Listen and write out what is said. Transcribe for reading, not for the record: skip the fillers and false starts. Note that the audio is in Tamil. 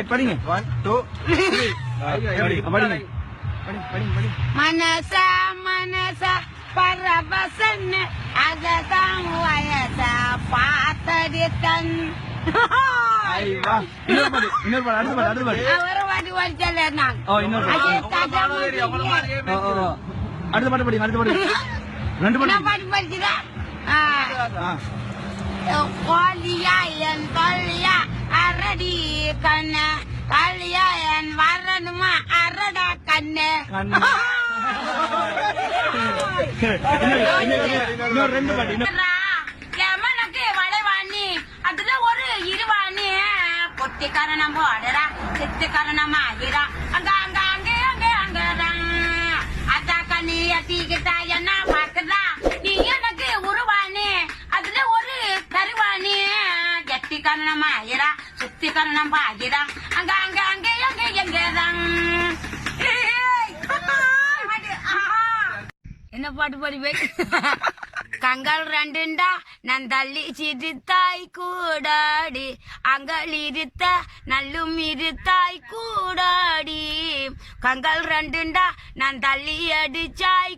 படிங்க 1 2 3 மனசா மனசா பரவசன் அததான் வயச பார்த்தடி தன் ஒரு வாட்டி வரிச்சல அடுத்த பாட்டு படி அடுத்த பாட்டு ரெண்டு பாட்டு படிச்சுதா கோலியா என் கொல்லியா அரடி கண்ண காலியா என் வரணுமா அரடா கண்ணு ரெண்டு பாட்டு எமனுக்கு வளைவாணி அதுல ஒரு இருவாணி கொத்தி கரணம் போடுறா சித்து கரணம் ஆகிறா அங்க அங்க அங்க அங்க அங்கதான் அத்தா கண்ணி அத்திக்கிட்டா என்ன பாக்குதா நீ எனக்கு உருவாணி அதுல ஒரு கருவாணி எத்தி கரணம் ஆகிறா சுத்தி கரணம் ஆகிறா அங்க அங்க அங்க அங்க எங்கதான் என்ன பாட்டு படிப்பேன் கங்கள் ரெண்டுண்டா நான் தள்ளி சிரித்தாய் கூடாடி அங்கள் இருத்த நல்லும் இருத்தாய் கூடாடி கங்கள் ரெண்டுண்டா நான் தள்ளி அடிச்சாய்